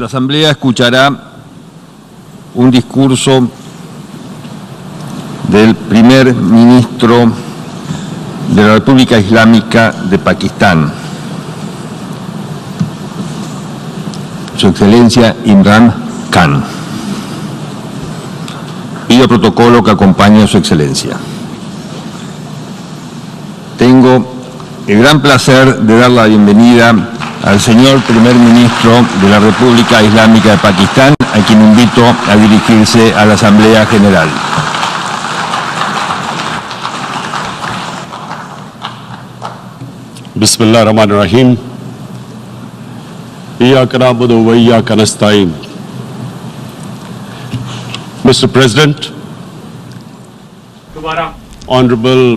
La Asamblea escuchará un discurso del primer ministro de la República Islámica de Pakistán, Su Excelencia Imran Khan. Pido protocolo que acompañe a Su Excelencia. Tengo el gran placer de dar la bienvenida al señor primer ministro de la República Islámica de Pakistán, a quien invito a dirigirse a la Asamblea General. Bismillahirrahmanirrahim. Iyyaka na'budu wa iyyaka nasta'in. Mr. President, Honorable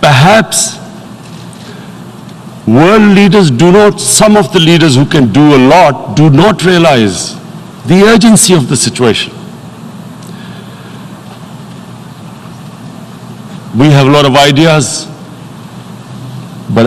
perhaps world leaders do not, some of the leaders who can do a lot do not realize the urgency of the situation. We have a lot of ideas, but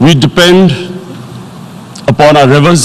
We depend upon our rivers.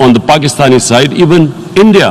on the Pakistani side, even India.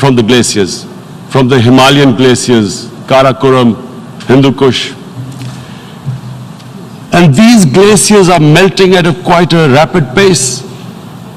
From the glaciers, from the Himalayan glaciers, Karakoram, Hindukush, and these glaciers are melting at quite a rapid pace.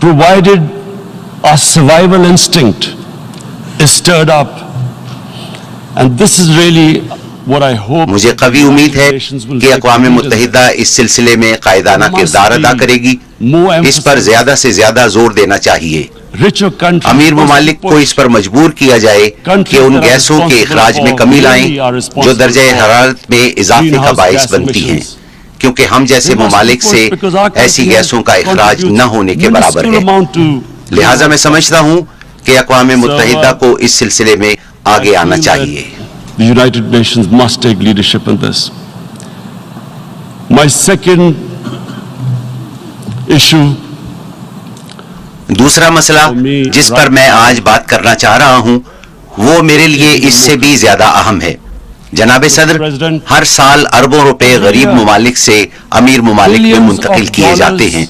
Provided a survival instinct is stirred up, and this is really what I hope مجھے قوی امید ہے کہ اقوام متحدہ اس سلسلے میں قائدانہ کردار ادا کرے گی. اس پر زیادہ سے زیادہ زور دینا چاہیے. امیر ممالک کو اس پر مجبور کیا جائے کہ ان گیسوں کے اخراج میں کمی لائیں جو درجہ حرارت میں اضافے کا باعث بنتی ہیں، کیونکہ ہم جیسے ممالک سے ایسی گیسوں کا اخراج نہ ہونے کے برابر ہے. لہٰذا میں سمجھتا ہوں کہ اقوام متحدہ کو اس سلسلے میں آگے آنا چاہیے. The United Nations must take leadership in this. My second issue, دوسرا مسئلہ جس پر میں آج بات کرنا چاہ رہا ہوں وہ میرے لیے اس سے بھی زیادہ اہم ہے. جناب صدر، ہر سال اربوں روپے غریب ممالک سے امیر ممالک میں منتقل کیے جاتے ہیں.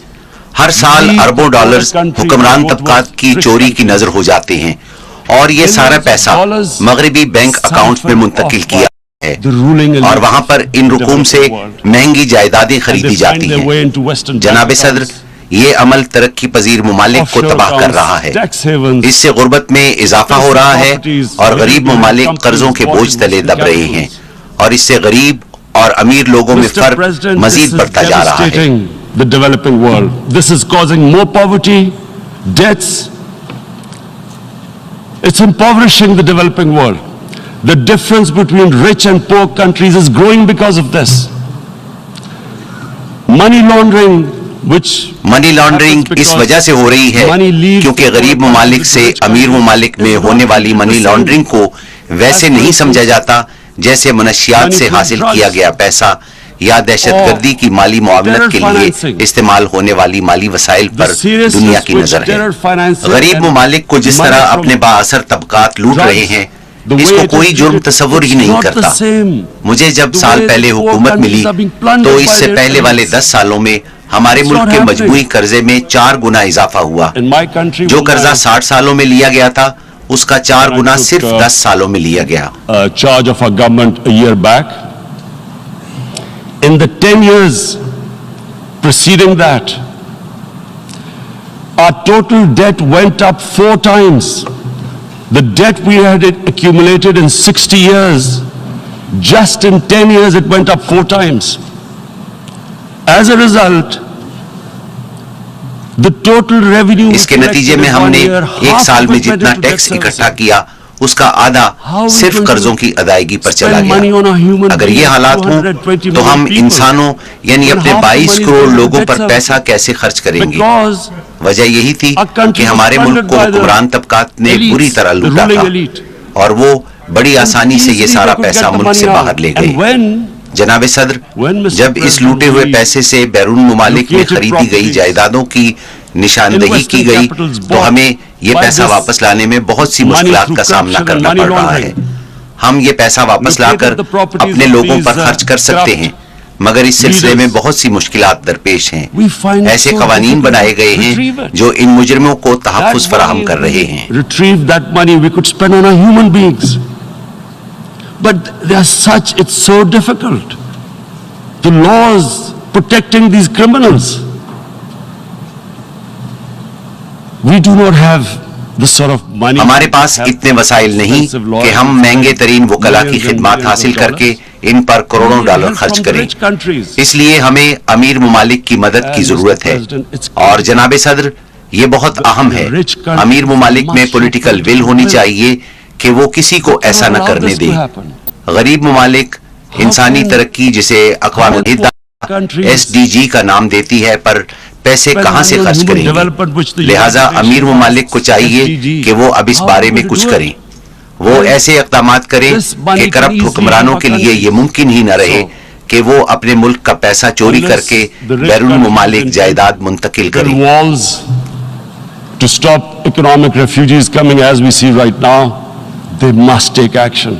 ہر سال اربوں ڈالرز حکمران طبقات کی چوری کی نظر ہو جاتے ہیں اور یہ سارا پیسہ مغربی بینک اکاؤنٹ میں منتقل کیا ہے اور وہاں پر ان رقوم سے مہنگی جائیدادیں خریدی جاتی ہیں. جناب صدر، یہ عمل ترقی پذیر ممالک کو تباہ کر رہا ہے. اس سے غربت میں اضافہ ہو رہا ہے اور غریب ممالک قرضوں کے بوجھ تلے دب رہے ہیں اور اس سے غریب اور امیر لوگوں میں فرق مزید بڑھتا جا رہا ہے. The developing world. This is causing more poverty, debts. It's impoverishing the developing world. The difference between rich and poor countries is growing because of this. Money laundering, money laundering اس وجہ سے ہو رہی ہے کیونکہ غریب ممالک سے امیر ممالک میں ہونے والی منی لانڈرنگ کو ویسے نہیں سمجھا جاتا جیسے منشیات سے حاصل کیا گیا پیسہ یا دہشت گردی کی مالی معاونت کے لیے استعمال ہونے والی مالی وسائل پر دنیا کی نظر ہے. غریب ممالک کو جس طرح اپنے بااثر طبقات لوٹ رہے ہیں اس کو کوئی جرم تصور ہی نہیں کرتا. مجھے جب سال پہلے حکومت ملی تو اس سے پہلے والے 10 سالوں میں ہمارے ملک کے مجموعی قرضے میں 4 گنا اضافہ ہوا. جو قرضہ 60 سالوں میں لیا گیا تھا اس کا 4 گنا صرف 10 سالوں میں لیا گیا. charge of our government a year back. In the 10 years preceding that, our total debt went up 4 times. The debt we had accumulated in 60 years, just in 10 years it went up 4 times. As a result, the total revenue اس کے نتیجے میں ہم نے ایک سال میں جتنا tax اکٹھا کیا اس کا آدھا صرف قرضوں کی ادائیگی پر چلا گیا. اگر یہ حالات ہوں تو ہم انسانوں یعنی اپنے 22 کروڑ لوگوں پر پیسہ کیسے خرچ کریں گے؟ وجہ یہی تھی کہ ہمارے ملک کو حکمران طبقات نے بری طرح لوٹا تھا اور وہ بڑی آسانی سے یہ سارا پیسہ ملک سے باہر لے گئے. جناب صدر، جب اس لوٹے ہوئے پیسے سے بیرون ممالک میں خریدی گئی جائیدادوں کی نشاندہی کی گئی تو ہمیں یہ پیسہ واپس لانے میں بہت سی مشکلات کا سامنا کرنا پڑ رہا ہے. ہم یہ پیسہ واپس لا کر اپنے لوگوں پر خرچ کر سکتے ہیں مگر اس سلسلے میں بہت سی مشکلات درپیش ہیں. ایسے قوانین بنائے گئے ہیں جو ان مجرموں کو تحفظ فراہم کر رہے ہیں. But they are such, it's so difficult. The laws protecting these criminals. We do not have the sort of money. ہمارے پاس اتنے وسائل نہیں کہ ہم مہنگے ترین وکلا کی خدمات حاصل کر کے ان پر کروڑوں ڈالر خرچ کریں. اس لیے ہمیں امیر ممالک کی مدد کی ضرورت ہے. اور جناب صدر، یہ بہت اہم ہے. امیر ممالک میں پولیٹیکل ول ہونی چاہیے کہ وہ کسی کو ایسا نہ کرنے دیں. غریب ممالک انسانی ترقی جسے اقوام متحدہ SDG کا نام دیتی ہے پر پیسے کہاں سے خرچ کریں گے؟ لہٰذا امیر ممالک کو چاہیے کہ وہ اب اس بارے میں کچھ کریں. وہ ایسے اقدامات کریں کہ کرپٹ حکمرانوں کے لیے یہ ممکن ہی نہ رہے کہ وہ اپنے ملک کا پیسہ چوری کر کے بیرون ممالک جائیداد منتقل کریں. To stop economic refugees coming as we see right now, they must take action.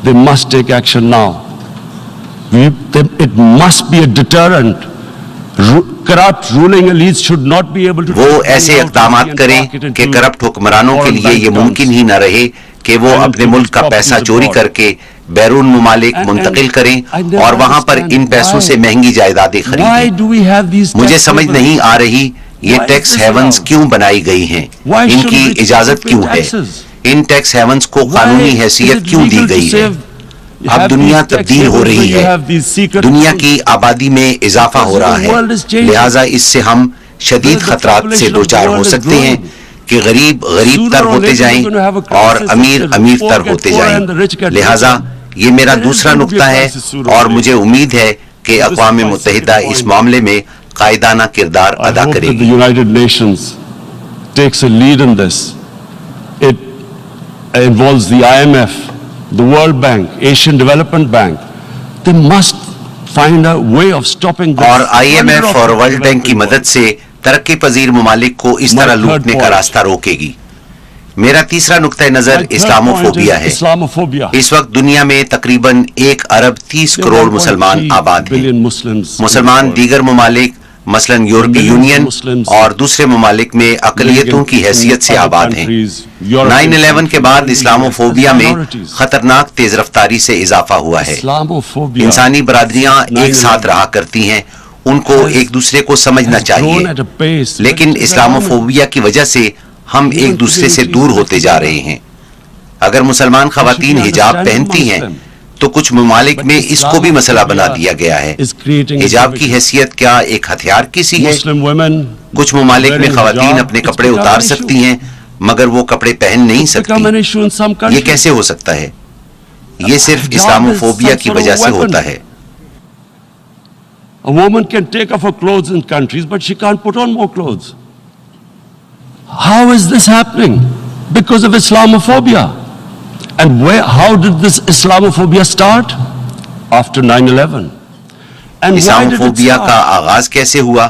They must take action now. It must be a deterrent. Corrupt ruling elites should not be able to. وہ ایسے اقدامات کریں کہ corrupt حکمرانوں کے لیے یہ ممکن ہی نہ رہے کہ وہ اپنے ملک کا پیسہ چوری کر کے بیرون ممالک منتقل کریں اور وہاں پر ان پیسوں سے مہنگی جائیدادیں خریدیں. مجھے سمجھ نہیں آ رہی یہ ٹیکس ہیونز کیوں بنائی گئی ہیں؟ ان کی اجازت کیوں ہے؟ ان ٹیکس ہیونز کو قانونی حیثیت کیوں دی گئی ہے؟ اب دنیا تبدیل ہو رہی ہے، دنیا کی آبادی میں اضافہ ہو رہا ہے، لہٰذا اس سے ہم شدید خطرات سے دوچار ہو سکتے ہیں کہ غریب غریب تر ہوتے جائیں اور امیر امیر تر ہوتے جائیں۔ لہٰذا یہ میرا دوسرا نقطہ ہے اور مجھے امید ہے کہ اقوام متحدہ اس معاملے میں قائدانہ کردار ادا کرے گی۔ United Nations takes a lead in this. It involves the IMF, the World Bank, Asian Development Bank. They must find a way of stopping this. اور IMF اور ورلڈ بینک کی مدد سے ترقی پذیر ممالک کو اس طرح لوٹنے کا راستہ روکے گی۔ میرا تیسرا نقطہ نظر اسلاموفوبیا ہے۔ اس وقت دنیا میں تقریباً 1.30 ارب مسلمان آباد ہیں۔ مسلمان دیگر ممالک مثلاً یورپی یونین اور دوسرے ممالک میں اقلیتوں کی حیثیت سے آباد ہیں۔ 9/11 کے بعد اسلاموفوبیا میں خطرناک تیز رفتاری سے اضافہ ہوا ہے۔ انسانی برادریاں ایک ساتھ رہا کرتی ہیں، ان کو ایک دوسرے کو سمجھنا چاہیے، لیکن اسلاموفوبیا کی وجہ سے ہم ایک دوسرے سے دور ہوتے جا رہے ہیں۔ اگر مسلمان خواتین حجاب پہنتی ہیں تو کچھ ممالک میں اس کو بھی مسئلہ بنا دیا گیا ہے۔ حجاب کی حیثیت کیا ایک ہتھیار کی سی ہے؟ کچھ ممالک میں خواتین اپنے کپڑے اتار سکتی ہیں مگر وہ کپڑے پہن نہیں سکتی۔ یہ کیسے ہو سکتا ہے؟ یہ صرف اسلاموفوبیا کی وجہ سے ہوتا ہے۔ A woman can take off her clothes in countries, but she can't put on more clothes. How is this happening? Because of Islamophobia. And how did this Islamophobia start? After 9/11. And Islamophobia کا آغاز کیسے ہوا؟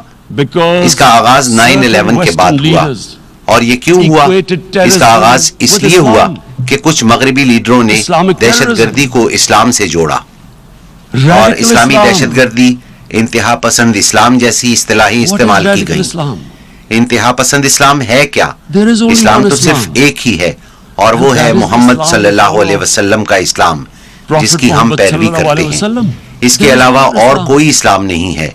اس کا آغاز 9/11 کے بعد ہوا۔ اور یہ کیوں ہوا؟ اس کا آغاز اس لیے ہوا کہ کچھ مغربی لیڈروں نے دہشت گردی کو اسلام سے جوڑا، اور اسلامی دہشت گردی، انتہا پسند اسلام جیسی اصطلاحیں استعمال کی گئیں۔ انتہا پسند اسلام ہے کیا؟ اسلام تو صرف ایک ہی ہے، اور وہ ہے محمد صلی اللہ علیہ وسلم کا اسلام، جس کی ہم پیروی کرتے ہیں۔ اس کے علاوہ اور کوئی اسلام نہیں ہے۔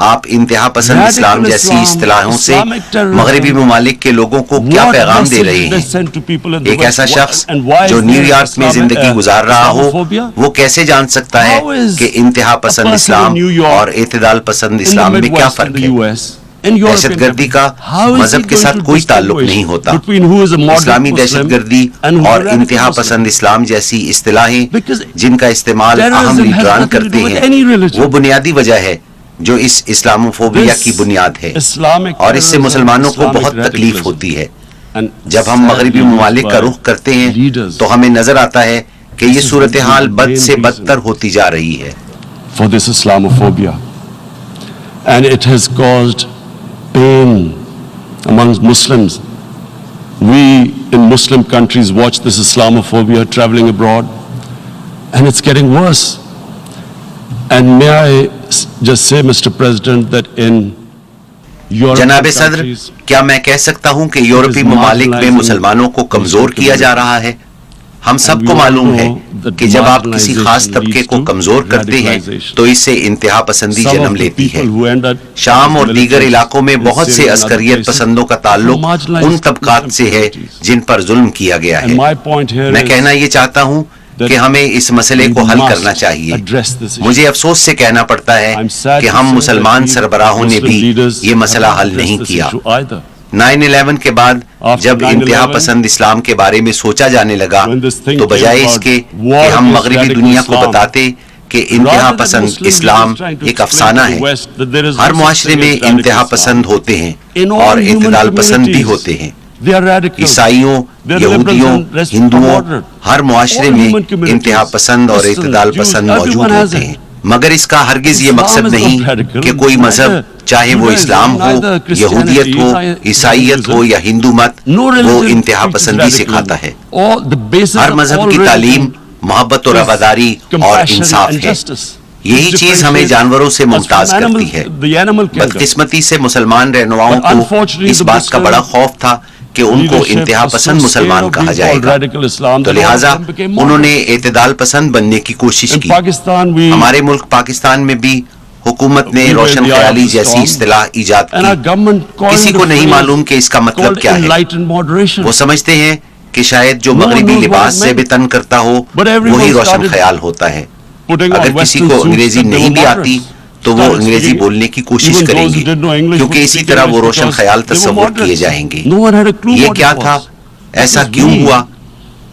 آپ انتہا پسند اسلام جیسی اصطلاحوں سے مغربی ممالک کے لوگوں کو کیا پیغام دے رہے ہیں؟ ایک ایسا شخص جو نیو یارک میں زندگی گزار رہا ہو، وہ کیسے جان سکتا ہے کہ انتہا پسند اسلام اور اعتدال پسند اسلام میں کیا فرق ہے؟ دہشت گردی کا مذہب کے ساتھ کوئی تعلق نہیں ہوتا۔ اسلامی دہشت گردی اور انتہا پسند اسلام جیسی اصطلاحیں جن کا استعمال اہم لیڈران کرتے ہیں، وہ بنیادی وجہ ہے جو اس اسلاموفوبیا کی بنیاد ہے، اور اس سے مسلمانوں کو بہت تکلیف ہوتی ہے۔ جب ہم مغربی ممالک کا رخ کرتے ہیں تو ہمیں نظر آتا ہے کہ یہ صورتحال بد سے بدتر ہوتی جا رہی ہے۔ For this Islamophobia, and it has caused pain amongst Muslims. We in Muslim countries watch this Islamophobia traveling abroad, and it's getting worse. And may I just say, Mr. President, that in جناب صدر، کیا میں کہہ سکتا ہوں کہ یورپی ممالک میں مسلمانوں کو کمزور کیا جا رہا ہے؟ ہم سب کو معلوم ہے کہ جب آپ کسی خاص طبقے کو کمزور کرتے ہیں تو اس سے انتہا پسندی جنم لیتی ہے۔ شام اور دیگر علاقوں میں بہت سے عسکریت پسندوں کا تعلق ان طبقات سے ہے جن پر ظلم کیا گیا ہے۔ میں کہنا یہ چاہتا ہوں کہ ہمیں اس مسئلے کو حل کرنا چاہیے۔ مجھے افسوس سے کہنا پڑتا ہے کہ ہم مسلمان سربراہوں نے بھی یہ مسئلہ حل نہیں کیا۔ 9/11 کے بعد جب انتہا پسند اسلام کے بارے میں سوچا جانے لگا تو بجائے اس کے کہ ہم مغربی دنیا کو بتاتے کہ انتہا پسند اسلام ایک افسانہ ہے، ہر معاشرے میں انتہا پسند ہوتے ہیں اور اعتدال پسند بھی ہوتے ہیں۔ عیسائیوں، یہودیوں، ہندوؤں، ہر معاشرے میں انتہا پسند اور اعتدال پسند موجود ہوتے ہیں، مگر اس کا ہرگز یہ مقصد نہیں کہ کوئی مذہب، چاہے وہ اسلام ہو، یہودیت ہو، عیسائیت ہو یا ہندو مت، وہ انتہا پسندی سکھاتا ہے۔ ہر مذہب کی تعلیم محبت و رواداری اور انصاف ہے۔ یہی چیز ہمیں جانوروں سے ممتاز کرتی ہے۔ بدقسمتی سے مسلمان رہنماؤں کو اس بات کا بڑا خوف تھا کہ ان کو انتہا پسند مسلمان کہا جائے گا، تو لہٰذا انہوں نے اعتدال پسند بننے کی کوشش کی۔ ہمارے ملک پاکستان میں بھی حکومت نے روشن خیالی جیسی اصطلاح ایجاد کی۔ کسی کو نہیں معلوم کہ اس کا مطلب کیا ہے۔ وہ سمجھتے ہیں کہ شاید جو مغربی لباس سے بھی تن کرتا ہو وہی روشن خیال ہوتا ہے. اگر کسی کو انگریزی نہیں بھی آتی تو وہ انگریزی بولنے کی کوشش کریں گے کیونکہ اسی طرح وہ روشن خیال تصور کیے جائیں گے. یہ کیا تھا؟ ایسا کیوں ہوا؟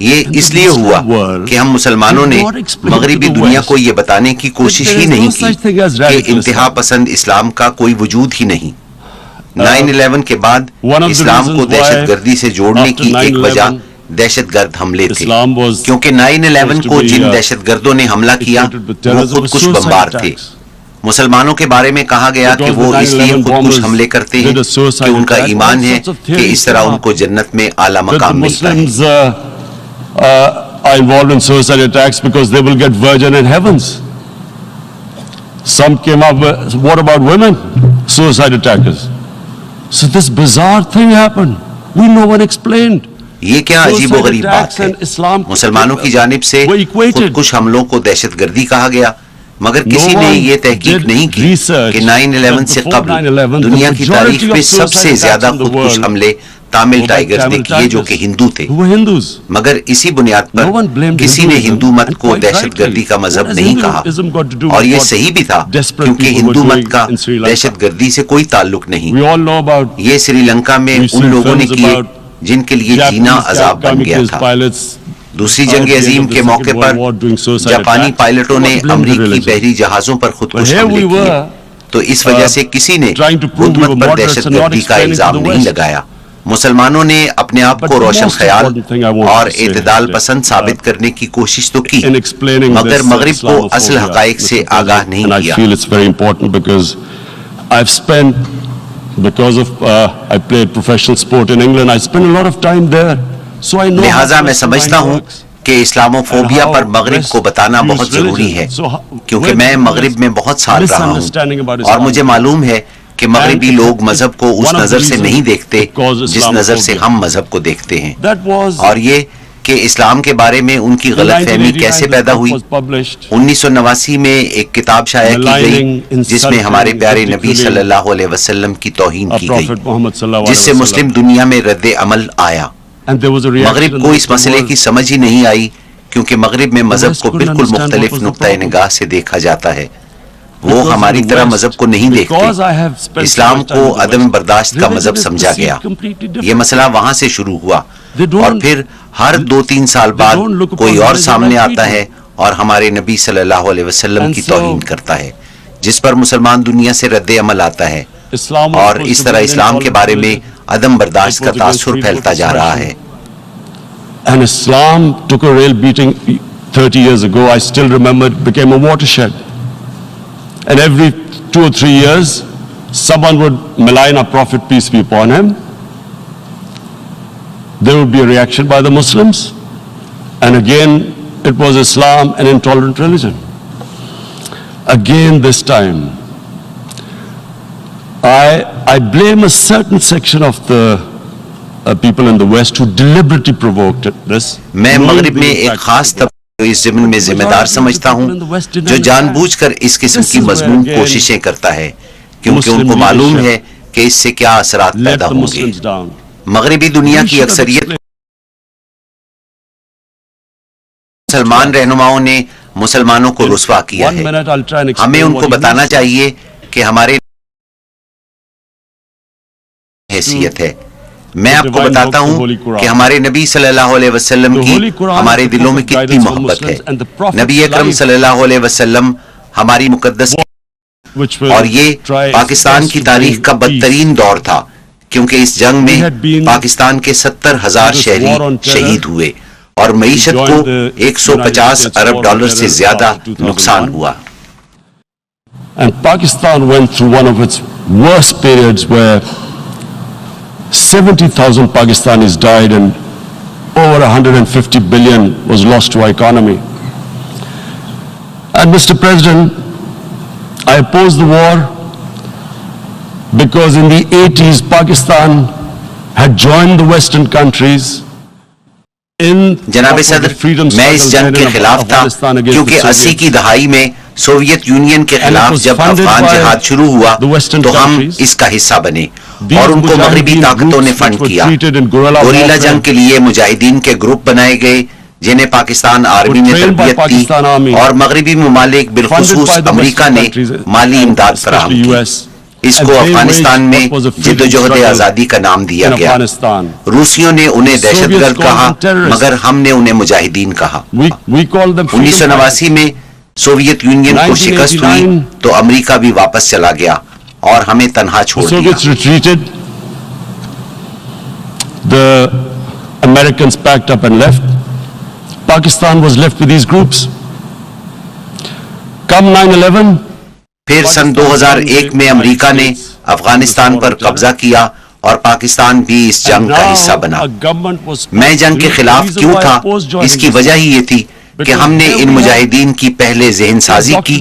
یہ اس لیے ہوا کہ ہم مسلمانوں نے مغربی دنیا کو یہ بتانے کی کوشش ہی نہیں کی کہ انتہا پسند اسلام کا کوئی وجود ہی نہیں. 9/11 کے بعد اسلام کو دہشت گردی سے جوڑنے کی ایک وجہ دہشت گرد حملے تھے، کیونکہ 9/11 کو جن دہشت گردوں نے حملہ کیا وہ خودکش بمبار تھے. مسلمانوں کے بارے میں کہا گیا کہ وہ اس لیے خودکش حملے کرتے ہیں کہ ان کا ایمان ہے کہ اس طرح ان کو جنت میں اعلیٰ مقام ملتا ہے. Are involved in suicide attacks because they will get virgin in heavens. Some came up with, what about women? Suicide attackers. So this bizarre thing happened. No one explained. یہ کیا عجیب و غریب بات ہے. مسلمانوں کی جانب سے خودکش حملوں کو دہشت گردی کہا گیا، مگر کسی نے یہ تحقیق نہیں کی کہ 9/11 سے قبل دنیا کی تاریخ میں سب سے زیادہ خودکش حملے تامل ٹائیگرز نے کیے جو کہ ہندو تھے. مگر اسی بنیاد پر کسی نے ہندو مت کو دہشت گردی کا مذہب نہیں کہا، اور یہ صحیح بھی تھا کیونکہ ہندو مت کا دہشت گردی سے کوئی تعلق نہیں. یہ سری لنکا میں ان لوگوں نے کیے جن کے لیے جینا عذاب بن گیا تھا. دوسری جنگ عظیم کے موقع پر جاپانی پائلٹوں نے امریکی بحری جہازوں پر خودکش حملے کیے، تو اس وجہ سے کسی نے ہندو مت پر دہشت گردی کا الزام نہیں لگایا. مسلمانوں نے اپنے آپ کو روشن خیال اور اعتدال پسند ثابت کرنے کی کوشش تو کی، مگر مغرب کو اصل حقائق سے آگاہ نہیں کیا. لہٰذا میں سمجھتا ہوں کہ اسلاموفوبیا پر مغرب کو بتانا بہت ضروری ہے، کیونکہ میں مغرب میں بہت سال رہا ہوں اور مجھے معلوم ہے کہ مغربی لوگ مذہب کو اس نظر سے نہیں دیکھتے جس نظر سے ہم مذہب کو دیکھتے ہیں. اور یہ کہ اسلام کے بارے میں ان کی غلط فہمی کیسے پیدا ہوئی. 1989 میں ایک کتاب شائع کی گئی جس میں ہمارے پیارے نبی صلی اللہ علیہ وسلم کی توہین کی گئی، جس سے مسلم دنیا میں رد عمل آیا. مغرب کو اس مسئلے کی سمجھ ہی نہیں آئی کیونکہ مغرب میں مذہب کو بالکل مختلف نقطۂ نگاہ سے دیکھا جاتا ہے. وہ ہماری طرح مذہب کو نہیں دیکھتے. اسلام کو عدم برداشت کا مذہب سمجھا گیا. یہ مسئلہ وہاں سے شروع ہوا اور پھر ہر 2-3 سال بعد کوئی اور سامنے آتا ہے اور ہمارے نبی صلی اللہ علیہ وسلم کی توہین کرتا ہے، جس پر مسلمان دنیا سے رد عمل آتا ہے، اور اس طرح اسلام کے بارے میں عدم برداشت کا تاثر پھیلتا جا رہا ہے. And Islam took a real beating 30 years ago. I still remember it became a watershed. And every 2 or 3 years, someone would malign our Prophet, peace be upon him. There would be a reaction by the Muslims. And again, it was Islam, an intolerant religion. Again this time, I blame a certain section of the people in the West who deliberately provoked this. میں مغرب میں ایک خاص اس ضمن میں ذمہ دار سمجھتا ہوں جو جان بوجھ کر اس قسم کی مضمون کوششیں کرتا ہے، کیونکہ ان کو معلوم ہے کہ اس سے کیا اثرات پیدا ہوں گے. مغربی دنیا کی اکثریت مسلمان رہنماؤں نے مسلمانوں کو رسوا کیا ہے. ہمیں ان کو بتانا چاہیے کہ ہمارے حیثیت ہے. میں آپ کو بتاتا ہوں کہ ہمارے نبی صلی اللہ علیہ وسلم کی ہمارے دلوں میں کتنی محبت ہے. نبی اکرم صلی اللہ علیہ وسلم ہماری مقدس، اور یہ پاکستان کی تاریخ کا بدترین دور تھا کیونکہ اس جنگ میں پاکستان کے 70,000 شہری شہید ہوئے اور معیشت کو 150 ارب ڈالر سے زیادہ نقصان ہوا. And Pakistan went through one of its worst periods where 70,000 Pakistanis died and over 150 billion was lost to our economy. And Mr. President, I oppose the war because in the 80s Pakistan had joined the Western countries. جناب صدر، میں اس جنگ کے خلاف تھا کیونکہ 80 کی دہائی میں سوویت یونین کے خلاف جب افغان جہاد شروع ہوا تو ہم اس کا حصہ بنے اور ان کو مغربی طاقتوں نے فنڈ کیا. گوریلا جنگ کے لیے مجاہدین کے گروپ بنائے گئے جنہیں پاکستان آرمی نے تربیت دی اور مغربی ممالک بالخصوص امریکہ نے مالی امداد فراہم کی. اس کو افغانستان میں جدوجہد آزادی کا نام دیا گیا. روسیوں نے انہیں دہشت گرد کہا مگر ہم نے انہیں مجاہدین کہا. 1989 میں سوویت یونین کو شکست ہوئی تو امریکہ بھی واپس چلا گیا اور ہمیں تنہا چھوڑ دیا. The Americans packed up and left. Pakistan was left with these groups. Come 9/11. پھر سن 2001 میں امریکہ نے افغانستان پر قبضہ کیا اور پاکستان بھی اس جنگ کا حصہ بنا. میں جنگ کے خلاف کیوں تھا؟ اس کی وجہ ہی یہ تھی کہ ہم نے ان مجاہدین کی پہلے ذہن سازی کی.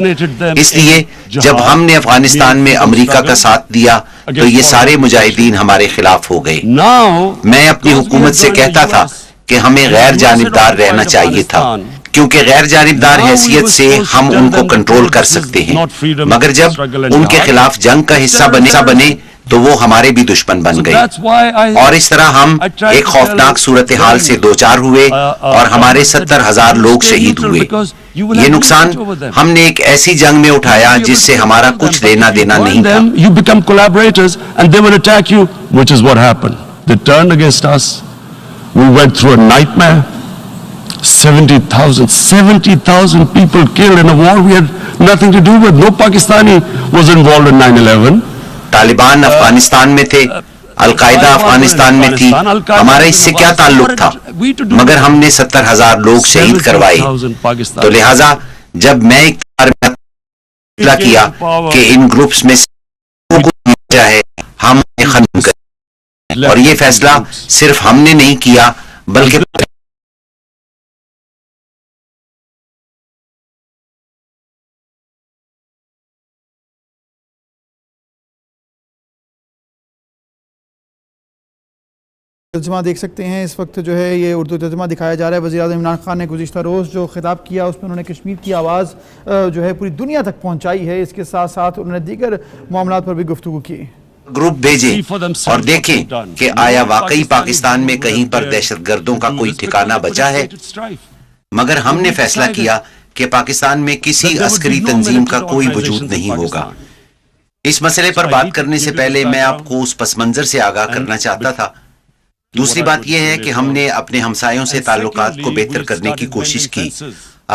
اس لیے جب ہم نے افغانستان میں امریکہ کا ساتھ دیا تو یہ سارے مجاہدین ہمارے خلاف ہو گئے. میں اپنی حکومت سے کہتا تھا کہ ہمیں غیر جانبدار رہنا چاہیے تھا کیونکہ غیر جانبدار حیثیت سے ہم ان کو کنٹرول کر سکتے ہیں، مگر جب ان کے خلاف جنگ کا حصہ بنے تو وہ ہمارے بھی دشمن بن گئے اور اس طرح ہم ایک خوفناک صورتحال سے دوچار ہوئے اور ہمارے 70,000 لوگ شہید ہوئے. یہ نقصان ہم نے ایک ایسی جنگ میں اٹھایا جس سے ہمارا کچھ لینا دینا نہیں تھا. You become collaborators and they will attack you, which is what happened. They turned against us. We went through a nightmare. 70,000 people killed in a war we had nothing to do with. No Pakistani was involved in 9/11. Taliban Afghanistan میں تھے، القاعدہ افغانستان میں تھی، ہمارا اس سے کیا تعلق تھا؟ مگر ہم نے 70,000 لوگ شہید کروائے. تو لہٰذا جب میں فیصلہ کیا کہ ان گروپس میں ہے ہم ختم کریں، اور یہ فیصلہ صرف ہم نے نہیں کیا بلکہ ترجمہ دیکھ سکتے ہیں. اس وقت جو ہے یہ اردو ترجمہ دکھایا جا رہا ہے. وزیر اعظم عمران خان نے گزشتہ روز جو خطاب کیا اس میں انہوں نے کشمیر کی آواز جو ہے پوری دنیا تک پہنچائی ہے. اس کے ساتھ ساتھ انہوں نے دیگر معاملات پر بھی گفتگو کی. گروپ بھیجیں اور دیکھیں کہ آیا واقعی پاکستان میں کہیں پر دہشت گردوں کا کوئی ٹھکانہ بچا ہے. مگر ہم نے فیصلہ کیا کہ پاکستان میں کسی عسکری تنظیم کا کوئی وجود نہیں ہوگا. اس مسئلے پر بات کرنے سے پہلے میں آپ کو اس پس منظر سے آگاہ کرنا چاہتا تھا. دوسری بات یہ ہے کہ ہم نے اپنے ہمسایوں سے تعلقات کو بہتر کرنے کی کوشش کی.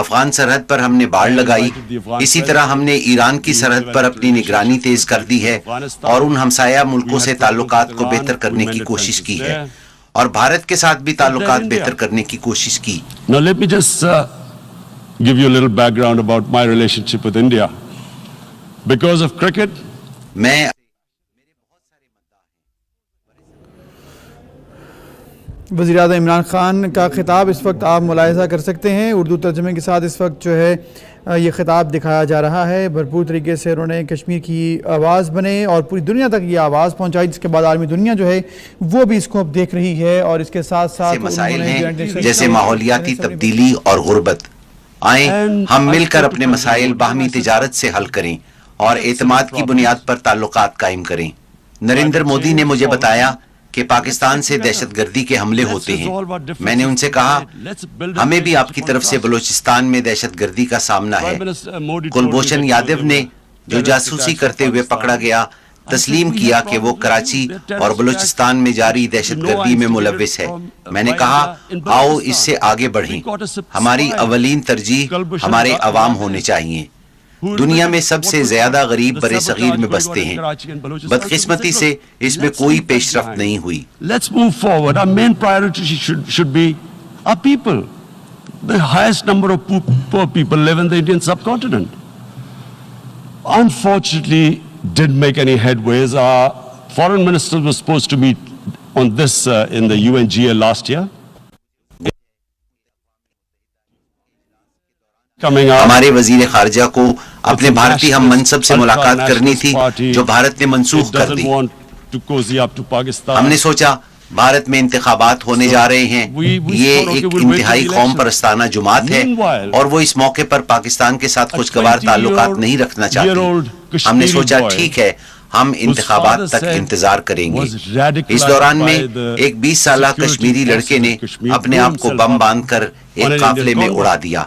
افغان سرحد پر ہم نے باڑ لگائی. اسی طرح ہم نے ایران کی سرحد پر اپنی نگرانی تیز کر دی ہے اور ان ہمسایہ ملکوں سے تعلقات کو بہتر کرنے کی کوشش کی ہے اور بھارت کے ساتھ بھی تعلقات بہتر کرنے کی کوشش کی. Now let me just give you a little background about my relationship with India. Because of cricket, میں وزیر اعظم عمران خان کا خطاب اس وقت آپ ملاحظہ کر سکتے ہیں. اردو ترجمے کے ساتھ اس وقت جو ہے یہ خطاب دکھایا جا رہا ہے. بھرپور طریقے سے انہوں نے کشمیر کی آواز بنے اور پوری دنیا تک یہ آواز پہنچائی جس کے بعد عالمی دنیا جو ہے وہ بھی اس کو اب دیکھ رہی ہے. اور اس کے ساتھ ساتھ مسائل ہیں جیسے ماحولیاتی تبدیلی اور غربت. آئیں ہم مل کر اپنے مسائل باہمی تجارت سے حل کریں اور اعتماد کی بنیاد پر تعلقات قائم کریں. نریندر مودی نے مجھے بتایا کہ پاکستان سے دہشت گردی کے حملے ہوتے ہیں. میں نے ان سے کہا ہمیں بھی آپ کی طرف سے بلوچستان میں دہشت گردی کا سامنا ہے. کلبھوشن یادو نے جو جاسوسی کرتے ہوئے پکڑا گیا تسلیم کیا کہ وہ کراچی اور بلوچستان میں جاری دہشت گردی میں ملوث ہے. میں نے کہا آؤ اس سے آگے بڑھیں. ہماری اولین ترجیح ہمارے عوام ہونے چاہیے. دنیا میں سب سے زیادہ غریب برِ صغیر میں بستے ہیں. بدقسمتی سے اس میں کوئی پیش رفت نہیں ہوئی. Let's move forward. Our main priority should be our people. The highest number of poor people live in the Indian subcontinent. Unfortunately, didn't make any headways. Our foreign ministers were supposed to meet on this in the UNGA last year. ہمارے وزیر خارجہ کو اپنے بھارتی ہم منصب سے ملاقات کرنی تھی جو بھارت نے منسوخ کر دی. ہم نے سوچا بھارت میں انتخابات ہونے جا رہے ہیں. یہ ایک انتہائی قوم پرستانہ جماعت ہے اور وہ اس موقع پر پاکستان کے ساتھ خوشگوار تعلقات نہیں رکھنا چاہتی. ہم نے سوچا ٹھیک ہے ہم انتخابات تک انتظار کریں گے. اس دوران میں ایک 20 سالہ کشمیری لڑکے نے اپنے آپ کو بم باندھ کر ایک قافلے میں اڑا دیا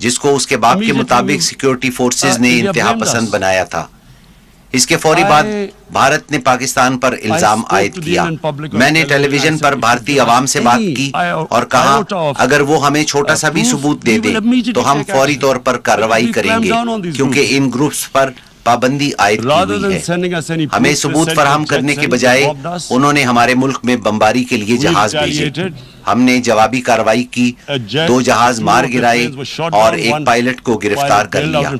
جس کو اس کے باپ کے مطابق سیکیورٹی فورسز نے انتہا پسند بنایا تھا. اس کے فوری بعد بھارت نے پاکستان پر الزام عائد کیا. میں نے ٹیلی ویژن پر بھارتی عوام سے بات کی اور کہا اگر وہ ہمیں چھوٹا سا بھی ثبوت دے دے تو ہم فوری طور پر کارروائی کریں گے کیونکہ ان گروپس پر پابندی عائد کی ہوئی ہے. ہمیں ثبوت فراہم کرنے کے بجائے انہوں نے ہمارے ملک میں بمباری کے لیے جہاز بھیجے. ہم نے جوابی کارروائی کی, 2 جہاز مار گرائے اور ایک پائلٹ کو گرفتار کر لیا.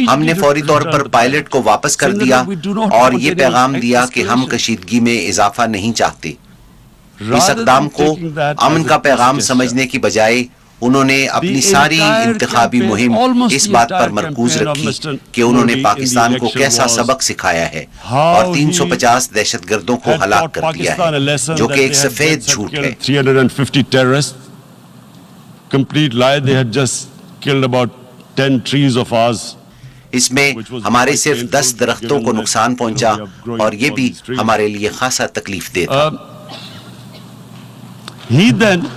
ہم نے فوری طور پر پائلٹ کو واپس کر دیا اور یہ پیغام دیا کہ ہم کشیدگی میں اضافہ نہیں چاہتے. اس اقدام کو امن کا پیغام سمجھنے کی بجائے انہوں نے اپنی ساری انتخابی مہم اس بات پر مرکوز رکھی کہ انہوں نے پاکستان کو کیسا سبق سکھایا ہے اور 350 دہشت گردوں کو ہلاک کر دیا ہے جو کہ ایک سفید جھوٹ ہے. 350 terrorists, complete lie. They had just killed about 10 trees of ours. اس میں ہمارے صرف 10 درختوں کو نقصان پہنچا اور یہ بھی ہمارے لیے خاصا تکلیف دہ تھا. He then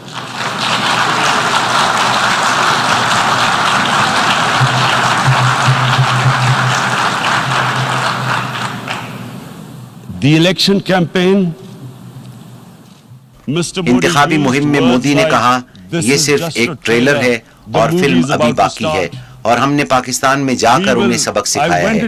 the election campaign, انتخابی مہم میں مودی نے کہا یہ صرف ایک ٹریلر ہے اور فلم ابھی باقی ہے اور ہم نے پاکستان میں جا کر انہیں سبق سکھایا ہے.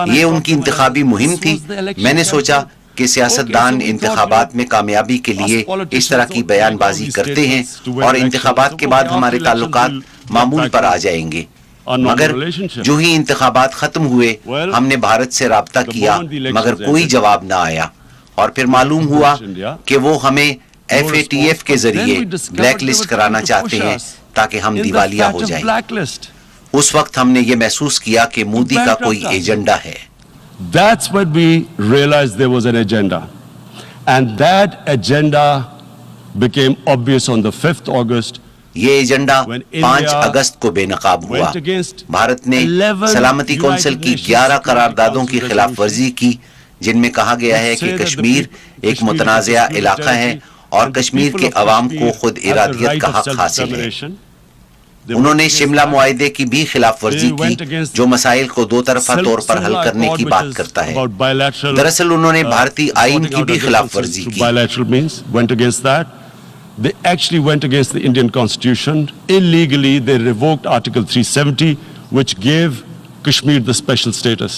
یہ ان کی انتخابی مہم تھی. میں نے سوچا کہ سیاستدان انتخابات میں کامیابی کے لیے اس طرح کی بیان بازی کرتے ہیں اور انتخابات کے بعد ہمارے تعلقات معمول پر آ جائیں گے. مگر جو ہی انتخابات ختم ہوئے ہم نے بھارت سے رابطہ کیا مگر کوئی جواب نہ آیا اور پھر معلوم ہوا کہ وہ ہمیں FATF کے ذریعے بلیک لسٹ کرانا چاہتے ہیں تاکہ ہم دیوالیہ ہو جائیں. اس وقت ہم نے یہ محسوس کیا کہ مودی کا کوئی ایجنڈا ہے. That's when we realized there was an agenda. And that agenda became obvious on the 5th August. یہ ایجنڈا 5 اگست کو بے نقاب ہوا. بھارت نے سلامتی کونسل کی 11 قراردادوں کی خلاف ورزی کی جن میں کہا گیا ہے کہ کشمیر ایک متنازع علاقہ ہے اور کشمیر کے عوام کو خود ارادیت کا حق حاصل ہے. انہوں نے شملہ معاہدے کی بھی خلاف ورزی کی جو مسائل کو 2 طرفہ طور پر حل کرنے کی بات کرتا ہے. دراصل انہوں نے بھارتی آئین کی بھی خلاف ورزی کی. They actually went against the Indian Constitution. Illegally, they revoked Article 370, which gave Kashmir the special status.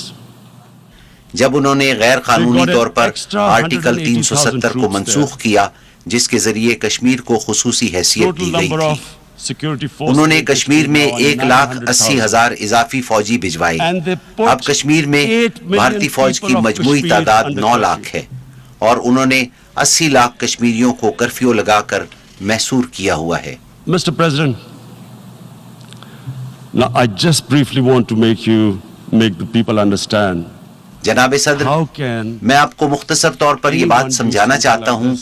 جب انہوں نے غیر قانونی طور پر آرٹیکل 370 کو منسوخ کیا جس کے ذریعے کشمیر کو خصوصی حیثیت دی گئی تھی, انہوں نے کشمیر میں 1,80,000 اضافی فوجی بھجوائے. اب کشمیر میں بھارتی فوج کی مجموعی تعداد 9 لاکھ ہے اور انہوں نے 80 لاکھ کشمیریوں کو کرفیو لگا کر محصور کیا ہوا ہے. Mr. President, now I just briefly want to make the people understand. جناب صدر, میں آپ کو مختصر طور پر یہ بات سمجھانا چاہتا ہوں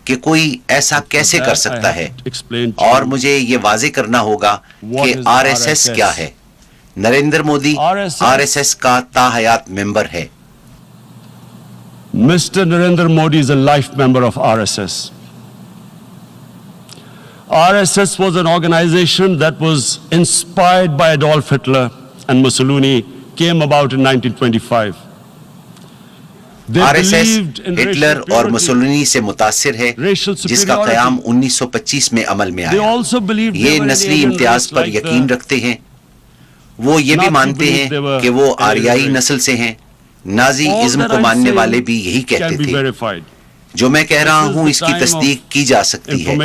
کہ کوئی ایسا کیسے کر سکتا ہے اور مجھے یہ واضح کرنا ہوگا کہ RSS کیا ہے. نریندر مودی RSS کا تاحیات ممبر ہے. Mr. Narendra Modi is a life member of RSS. RSS was an organization that was inspired by Adolf Hitler and Mussolini, came about in 1925. RSS Hitler اور مسولینی سے متاثر ہے جس کا قیام 1925 میں عمل میں آیا. یہ نسلی امتیاز پر یقین رکھتے ہیں. وہ یہ بھی مانتے ہیں کہ وہ آریائی نسل سے ہیں. نازی ازم کو ماننے والے بھی یہی کہتے تھے. جو میں کہہ رہا ہوں اس کی تصدیق کی جا سکتی ہے.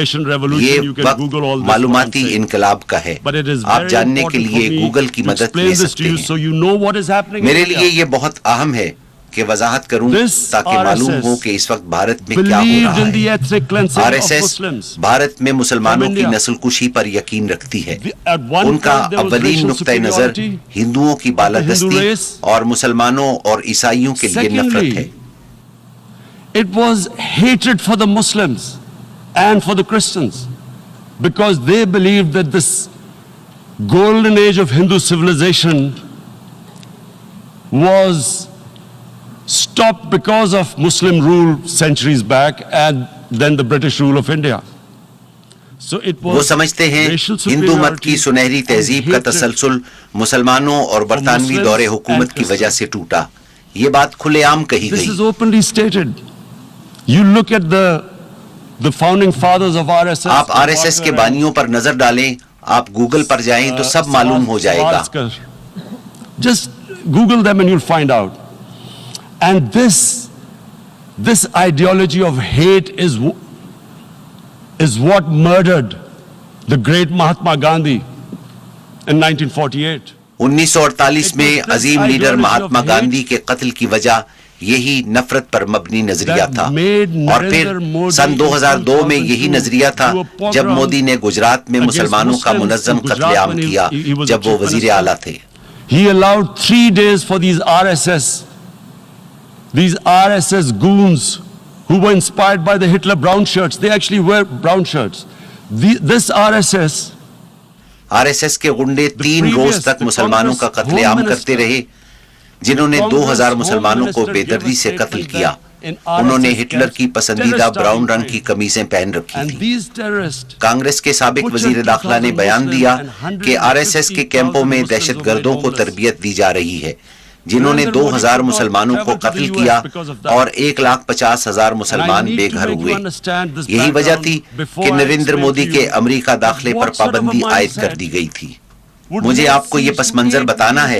یہ وقت معلوماتی انقلاب کا ہے. آپ جاننے کے لیے گوگل کی مدد لے سکتے ہیں. میرے لیے یہ بہت اہم ہے کہ وضاحت کروں تاکہ معلوم ہو کہ اس وقت بھارت میں کیا ہو رہا ہے. RSS بھارت میں مسلمانوں کی نسل کشی پر یقین رکھتی ہے. ان کا اولین نقطہ نظر ہندوؤں کی بالادستی اور مسلمانوں اور عیسائیوں کے لیے نفرت ہے. it was hatred for the Muslims and for the Christians, because they believed that this golden age of Hindu civilization was stopped because of Muslim rule centuries back and then the British rule of India. So it was وہ سمجھتے ہیں ہندو مت کی سنہری تہذیب کا تسلسل مسلمانوں اور برطانوی دور حکومت کی وجہ سے ٹوٹا. یہ بات کھلے عام کہی This گئی. is openly stated. You look at the founding fathers of RSS. آپ RSS کے بانیوں پر نظر ڈالیں, آپ گوگل پر جائیں تو سب معلوم ہو جائے گا. Just Google them and you'll find out. And this ideology of hate is what murdered the great Mahatma Gandhi in 1948. 1948 میں عظیم لیڈر مہاتما گاندھی کے قتل کی وجہ یہی نفرت پر مبنی نظریہ تھا, اور پھر سن 2002 میں یہی نظریہ تھا جب مودی نے گجرات میں مسلمانوں کا منظم قتل عام کیا جب وہ وزیر اعلیٰ تھے. He allowed 3 days for these RSS goons who were inspired by the Hitler brown shirts. They actually wear brown shirts. This RSS کے غنڈے 3 روز تک مسلمانوں کا قتل عام کرتے رہے, جنہوں نے 2000 مسلمانوں کو بے دردی سے قتل کیا. انہوں نے ہٹلر کی پسندیدہ براؤن رنگ کی قمیصیں پہن رکھی تھیں. کانگریس کے سابق وزیر داخلہ نے بیان دیا کہ RSS کے کیمپوں میں دہشت گردوں کو تربیت دی جا رہی ہے, جنہوں نے 2000 مسلمانوں کو قتل کیا اور 1,50,000 مسلمان بے گھر ہوئے. یہی وجہ تھی کہ نریندر مودی کے امریکہ داخلے پر پابندی عائد کر دی گئی تھی. مجھے آپ کو یہ پس منظر بتانا ہے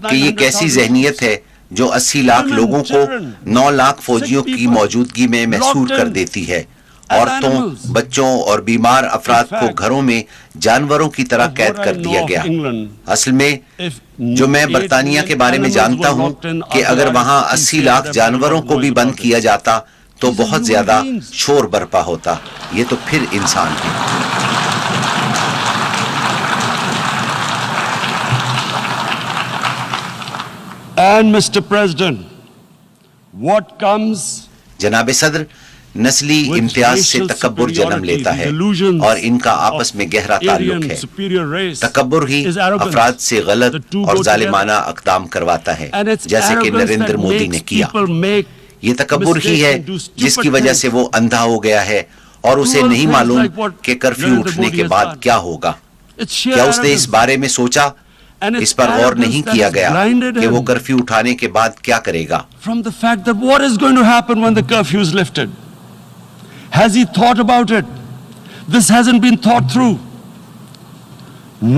کہ یہ کیسی ذہنیت ہے جو 80 لاکھ لوگوں کو 9 لاکھ فوجیوں کی موجودگی میں محصور کر دیتی ہے. عورتوں, بچوں اور بیمار افراد کو گھروں میں جانوروں کی طرح قید کر دیا گیا. اصل میں جو میں برطانیہ کے بارے میں جانتا ہوں کہ اگر وہاں 80 لاکھ جانوروں کو بھی بند کیا جاتا تو بہت زیادہ شور برپا ہوتا. یہ تو پھر انسان ہے. And Mr. President, what comes جناب صدر, نسلی امتیاز سے تکبر جنم لیتا ہے اور ان کا آپس میں گہرا تعلق ہے. تکبر ہی افراد سے غلط اور ظالمانہ اقدام کرواتا ہے, جیسے کہ نریندر مودی نے کیا. یہ تکبر ہی ہے جس کی وجہ سے وہ اندھا ہو گیا ہے اور اسے نہیں معلوم کہ کرفیو اٹھنے کے بعد کیا ہوگا. کیا اس نے اس بارے میں سوچا؟ اس پر غور نہیں کیا گیا کہ وہ کرفیو اٹھانے کے بعد کیا کرے گا. From the fact that what is going to happen when the curfew is lifted? Has he thought about it? This hasn't been thought through.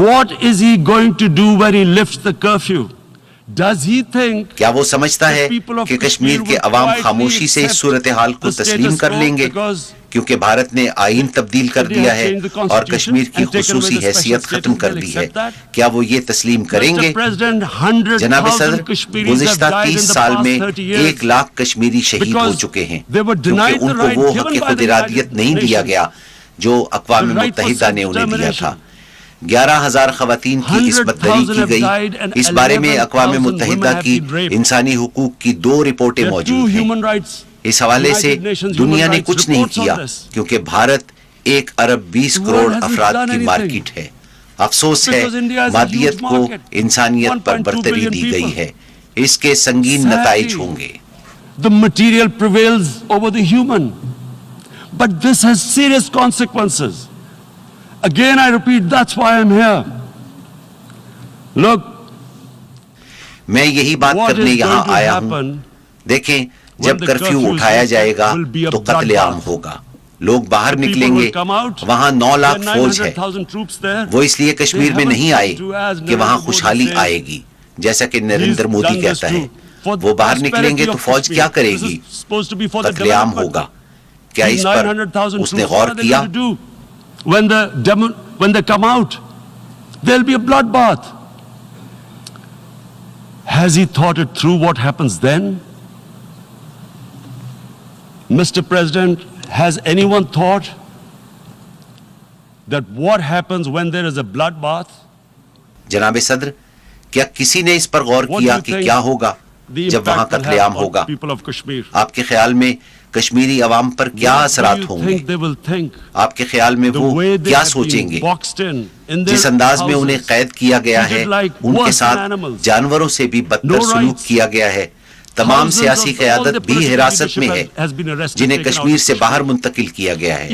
What is he going to do when he lifts the curfew? Does he think کیا وہ سمجھتا ہے کہ کشمیر کے عوام خاموشی سے اس صورتحال کو تسلیم کر لیں گے کیونکہ بھارت نے آئین تبدیل کر دیا ہے اور کشمیر کی خصوصی حیثیت ختم کر دی ہے؟ کیا وہ یہ تسلیم کریں گے؟ جناب صدر, گزشتہ 30 سال میں 1 لاکھ کشمیری شہید ہو چکے ہیں کیونکہ ان کو وہ حق خود ارادیت نہیں دیا گیا جو اقوام متحدہ نے انہیں دیا تھا. 11,000 خواتین کی عصمت دری کی گئی. اس بارے میں اقوام متحدہ کی انسانی حقوق کی 2 رپورٹیں موجود ہیں. اس حوالے سے دنیا نے کچھ نہیں کیا کیونکہ بھارت 1 ارب 20 کروڑ افراد کی مارکیٹ ہے. افسوس ہے مادیت کو انسانیت پر برتری دی گئی ہے. اس کے سنگین نتائج ہوں گے. The material prevails over the human, but this has serious consequences. Again, I repeat, that's why I'm here. Look, میں یہی بات کرنے یہاں آیا ہوں. دیکھیں, جب کرفیو اٹھایا جائے گا تو قتل عام ہوگا. لوگ باہر نکلیں گے. وہاں 9 لاکھ فوج ہے. وہ اس لیے کشمیر میں نہیں آئے کہ وہاں خوشحالی آئے گی جیسا کہ نریندر مودی کہتا ہے. وہ باہر نکلیں گے تو فوج کیا کرے گی؟ قتل عام ہوگا. کیا اس پر اس نے غور کیا؟ When they come out, there'll be a bloodbath. Has he thought it through what happens then? Mr. President, has anyone thought that what happens when there is a bloodbath? جناب صدر, کیا کسی نے اس پر غور کیا کہ کیا ہوگا جب وہاں قتل عام ہوگا؟ آپ کے خیال میں کشمیری عوام پر کیا اثرات ہوں گے؟ آپ کے خیال میں وہ کیا سوچیں گے؟ جس انداز میں انہیں قید کیا گیا ہے، ان کے ساتھ جانوروں سے بھی بدتر سلوک کیا گیا ہے. تمام سیاسی قیادت بھی حراست میں ہے جنہیں کشمیر سے باہر منتقل کیا گیا ہے.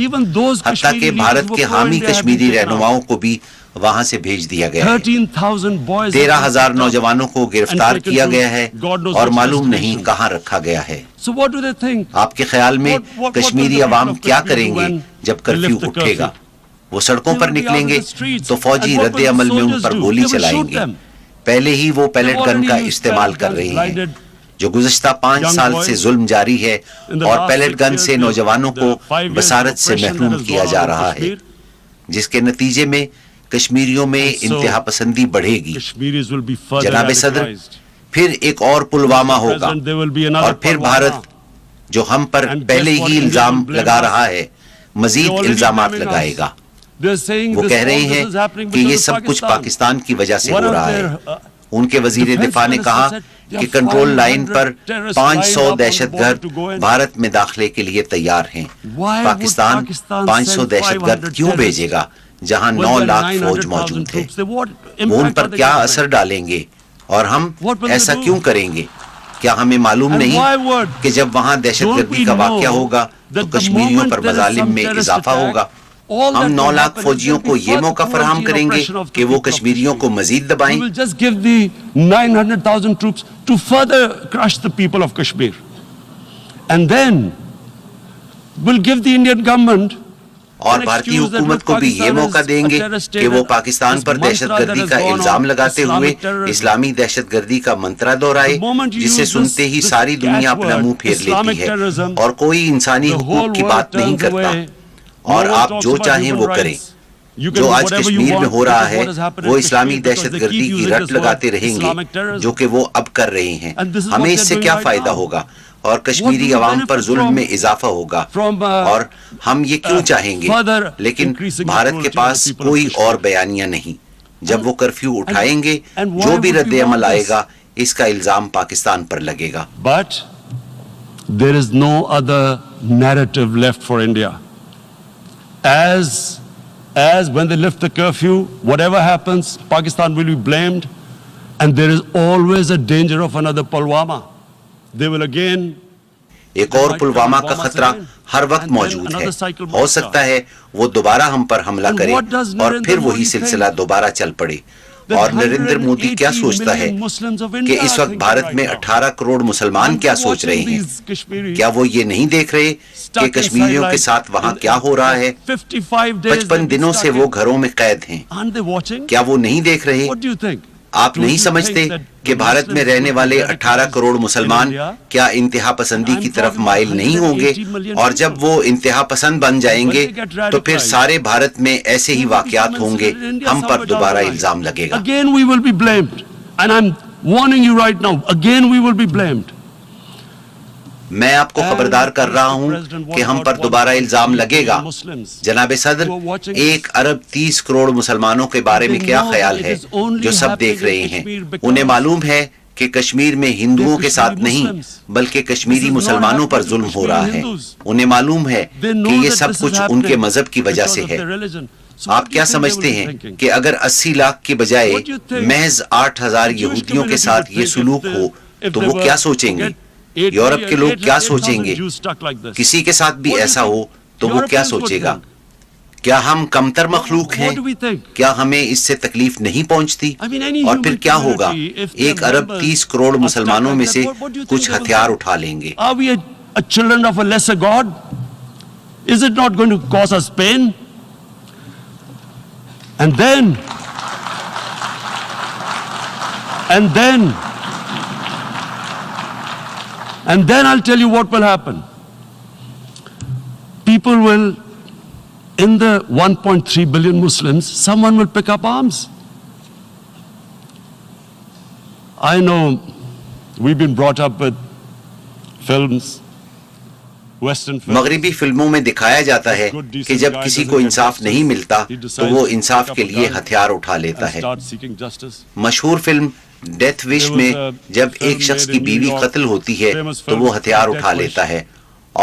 حتیٰ کہ بھارت کے حامی کشمیری رہنماؤں کو بھی وہاں سے بھیج دیا گیا ہے. 13,000 نوجوانوں کو گرفتار کیا گیا ہے اور معلوم نہیں کہاں رکھا گیا ہے. آپ کے خیال میں کشمیری عوام کیا کریں گے جب کرفیو اٹھے گا؟ وہ سڑکوں پر نکلیں گے تو فوجی رد عمل میں ان پر گولی چلائیں گے. پہلے ہی وہ پیلٹ گن کا استعمال کر رہے ہیں. جو گزشتہ 5 سال سے ظلم جاری ہے اور پیلٹ گن سے نوجوانوں کو بصارت سے محروم کیا جا رہا ہے، جس کے نتیجے میں کشمیریوں میں انتہا پسندی بڑھے گی. جناب صدر، پھر ایک اور پلوامہ ہوگا اور پھر بھارت جو ہم پر پہلے ہی الزام لگا رہا ہے مزید الزامات لگائے گا. وہ کہہ رہے ہیں کہ یہ سب کچھ پاکستان کی وجہ سے ہو رہا ہے. ان کے وزیر دفاع نے کہا کہ کنٹرول لائن پر 500 دہشت گرد بھارت میں داخلے کے لیے تیار ہیں. پاکستان 500 دہشت گرد کیوں بھیجے گا جہاں 9 لاکھ فوج موجود ہے؟ وہ ان پر کیا اثر ڈالیں گے اور ہم ایسا کیوں کریں گے؟ کیا ہمیں معلوم نہیں کہ جب وہاں دہشت گردی کا واقعہ ہوگا تو کشمیریوں پر مظالم میں اضافہ ہوگا؟ ہم 9 لاکھ فوجیوں کو یہ موقع فراہم کریں گے کہ وہ کشمیریوں کو مزید دبائیں. اور بھارتی حکومت کو بھی یہ موقع دیں گے کہ وہ پاکستان پر دہشت گردی کا الزام لگاتے ہوئے اسلامی دہشت گردی کا منترا دہرائے، جسے سنتے ہی ساری دنیا اپنا منہ پھیر لیتی ہے اور کوئی انسانی حقوق کی بات نہیں کرتا. اور آپ جو چاہیں وہ کریں. جو آج کشمیر میں ہو رہا ہے وہ اسلامی دہشت گردی کی رٹ لگاتے رہیں گے جو کہ وہ اب کر رہے ہیں. ہمیں اس سے کیا فائدہ ہوگا اور کشمیری عوام پر ظلم میں اضافہ ہوگا اور ہم یہ کیوں چاہیں گے؟ لیکن بھارت کے پاس کوئی اور بیانیہ نہیں. جب وہ کرفیو اٹھائیں گے جو بھی رد عمل آئے گا اس کا الزام پاکستان پر لگے گا. But there is no other narrative left for India. As when they lift the curfew, whatever happens, Pakistan will be blamed, and there is always a danger of another Pulwama. They will again. ایک اور پلوامہ کا خطرہ ہر وقت موجود ہے. ہو سکتا ہے وہ دوبارہ ہم پر حملہ کرے اور پھر وہی سلسلہ دوبارہ چل پڑے. اور نریندر مودی کیا سوچتا ہے کہ اس وقت بھارت میں 18 کروڑ مسلمان کیا سوچ رہے ہیں؟ کیا وہ یہ نہیں دیکھ رہے کہ کشمیریوں کے ساتھ وہاں کیا ہو رہا ہے؟ 55 دنوں سے وہ گھروں میں قید ہیں. کیا وہ نہیں دیکھ رہے؟ آپ نہیں سمجھتے کہ بھارت میں رہنے والے 18 کروڑ مسلمان کیا انتہا پسندی کی طرف مائل نہیں ہوں گے؟ اور جب وہ انتہا پسند بن جائیں گے تو پھر سارے بھارت میں ایسے ہی واقعات ہوں گے. ہم پر دوبارہ الزام لگے گا. Again we will be blamed. And I'm warning you right now, again we will be blamed. میں آپ کو خبردار کر رہا ہوں کہ ہم پر دوبارہ الزام لگے گا. جناب صدر، 1 ارب 30 کروڑ مسلمانوں کے بارے میں کیا خیال ہے جو سب دیکھ رہے ہیں؟ انہیں معلوم ہے کہ کشمیر میں ہندوؤں کے ساتھ نہیں بلکہ کشمیری مسلمانوں پر ظلم ہو رہا ہے. انہیں معلوم ہے کہ یہ سب کچھ ان کے مذہب کی وجہ سے ہے. آپ کیا سمجھتے ہیں کہ اگر 80 لاکھ کے بجائے محض 8,000 یہودیوں کے ساتھ یہ سلوک ہو تو وہ کیا سوچیں گے؟ یورپ کے لوگ کیا سوچیں گے؟ کسی کے ساتھ بھی ایسا ہو تو وہ کیا سوچے گا؟ کیا ہم کمتر مخلوق ہیں؟ کیا ہمیں اس سے تکلیف نہیں پہنچتی؟ اور پھر کیا ہوگا؟ 1 ارب 30 کروڑ مسلمانوں میں سے کچھ ہتھیار اٹھا لیں گے. Are we a children of a lesser God? Is it not going to cause us pain? And then I'll tell you what will happen. People will, in the 1.3 billion Muslims, someone will pick up arms. I know we've been brought up with films, Western films. مغربی فلموں میں دکھایا جاتا ہے کہ جب کسی کو انصاف نہیں ملتا تو وہ انصاف کے لیے ہتھیار اٹھا لیتا ہے. مشہور فلم ڈیتھ وش میں جب ایک شخص کی بیوی قتل ہوتی ہے تو وہ ہتھیار اٹھا لیتا ہے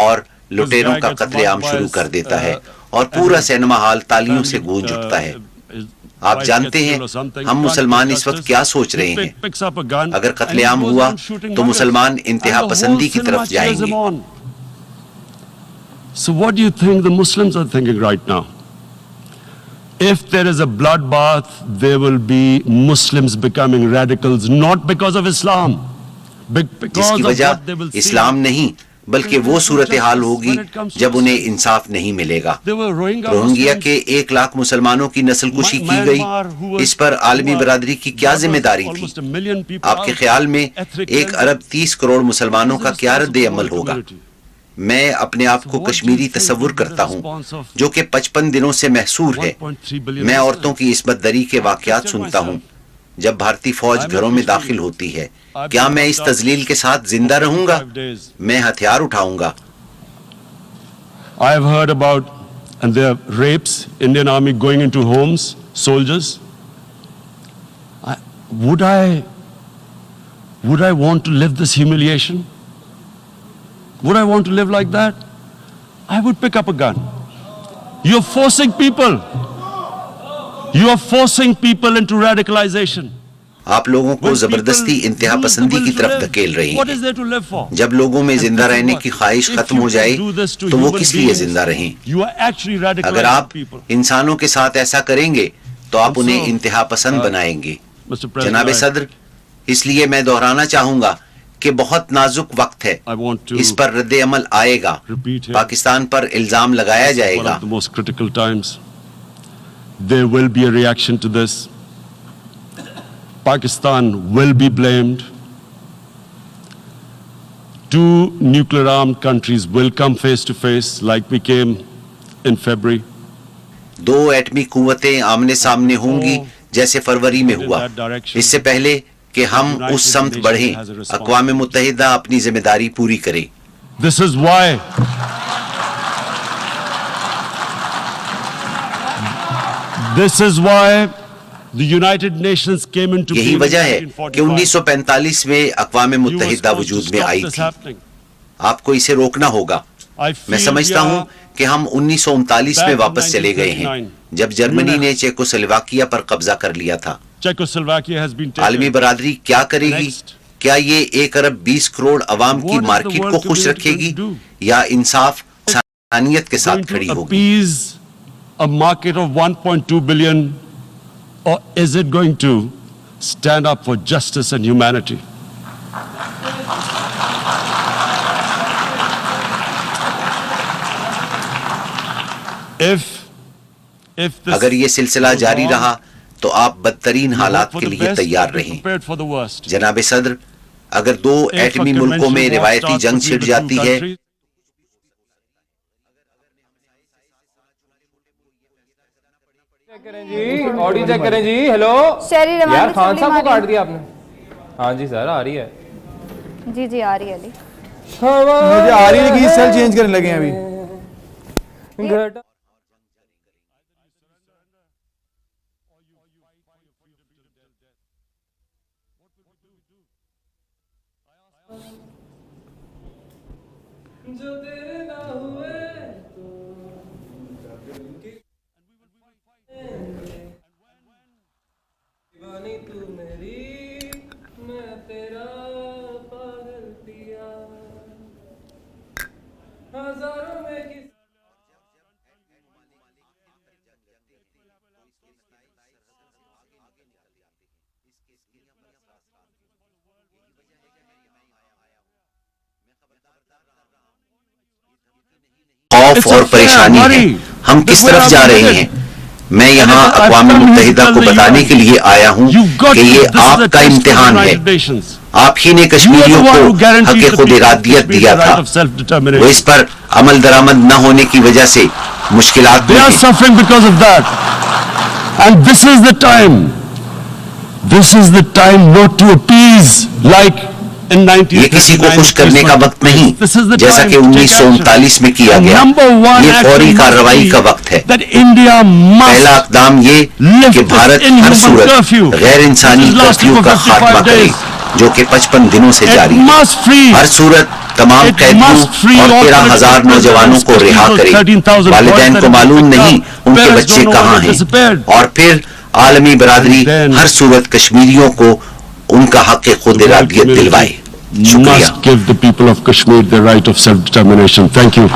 اور لٹیروں کا قتل عام شروع کر دیتا ہے اور پورا سینما ہال تالیوں سے گونج اٹھتا ہے. آپ جانتے ہیں ہم مسلمان اس وقت کیا سوچ رہے ہیں؟ اگر قتل عام ہوا تو مسلمان انتہا پسندی کی طرف جائیں گے. So what do you think the Muslims are thinking right now? If there is a bloodbath, there will be Muslims becoming radicals, not because of Islam, جس کی وجہ اسلام نہیں بلکہ وہ صورتحال ہوگی جب انہیں انصاف نہیں ملے گا. روہنگیا کے 1 لاکھ مسلمانوں کی نسل کشی کی گئی. اس پر عالمی برادری کی کیا ذمہ داری تھی؟ آپ کے خیال میں 1 ارب 30 کروڑ مسلمانوں کا کیا رد عمل ہوگا؟ میں اپنے آپ کو کشمیری تصور کرتا ہوں جو کہ 55 دنوں سے محصور ہے. میں عورتوں کی عصمت دری کے واقعات سنتا ہوں جب بھارتی فوج گھروں میں داخل ہوتی ہے. کیا میں اس تذلیل کے ساتھ زندہ رہوں گا؟ میں ہتھیار اٹھاؤں گا. I have heard about and there are rapes, Indian Army going into homes, soldiers. Would I want to live this humiliation? Would I want to live like that? I would pick up a gun. You're forcing people. You are forcing people into radicalization. آپ لوگوں کو زبردستی انتہا پسندی کی طرف دھکیل رہی ہیں. جب لوگوں میں زندہ رہنے کی خواہش ختم ہو جائے تو وہ کس لیے زندہ رہیں؟ اگر آپ انسانوں کے ساتھ ایسا کریں گے تو آپ انہیں انتہا پسند بنائیں گے. جناب صدر، اس لیے میں دہرانا چاہوں گا کہ بہت نازک وقت ہے. اس پر رد عمل آئے گا. پاکستان پر الزام لگایا جائے گا. There will be a reaction to this. Pakistan will be blamed. 2 nuclear armed countries will come face to face like we came in February. 2 ایٹمی قوتیں آمنے سامنے ہوں گی جیسے فروری میں ہوا. اس سے پہلے کہ ہم اس سمت بڑھیں اقوام متحدہ اپنی ذمہ داری پوری کرے. This is why the United Nations came into being. یہی وجہ ہے کہ 1945 میں اقوام متحدہ وجود میں آئی تھی. آپ کو اسے روکنا ہوگا. میں سمجھتا ہوں کہ ہم 1939 میں واپس چلے گئے ہیں جب جرمنی نے چیکوسلواکیہ پر قبضہ کر لیا تھا. عالمی برادری کیا کرے گی؟ کیا یہ 1 ارب 20 کروڑ عوام کی مارکیٹ کو خوش رکھے گی یا انصاف انسانیت کے ساتھ کھڑی ہوگی؟ A market of 1.2 billion, or is it going to stand up for justice and humanity? اگر یہ سلسلہ جاری رہا تو آپ بدترین حالات کے لیے تیار رہیں. جناب صدر، اگر 2 ایٹمی ملکوں میں روایتی جنگ چھڑ جاتی ہے آڈیو چیک کریں جی. ہیلو یار خان صاحب کو کاٹ دیا آپ نے. ہاں جی سر آ رہی ہے. جی آ رہی ہے. علی مجھے آ رہی ہے کہ سیل چینج کرنے لگے ہیں ابھی. خوف اور پریشانی ہے. ہم کس طرف جا رہے ہیں؟ میں یہاں اقوام متحدہ کو بتانے کے لیے آیا ہوں کہ یہ آپ کا امتحان ہے. آپ ہی نے کشمیریوں کو حق خود ارادیت دیا تھا. وہ اس پر عمل درآمد نہ ہونے کی وجہ سے مشکلات میں ہیں. یہ کسی کو خوش کرنے کا وقت نہیں جیسا کہ 1939 میں کیا گیا. یہ فوری کارروائی کا وقت ہے. پہلا اقدام یہ کہ بھارت ہر صورت غیر انسانی کرفیو کا خاتمہ کرے جو کہ 55 دنوں سے جاری ہے. ہر صورت تمام قیدیوں اور 13,000 نوجوانوں کو رہا کرے. والدین کو معلوم نہیں ان کے بچے کہاں ہیں. اور پھر عالمی برادری ہر صورت کشمیریوں کو ان کا حق خود ارادیت دلوائے. شکریہ. Must give the people of Kashmir the right of self-determination. Thank you.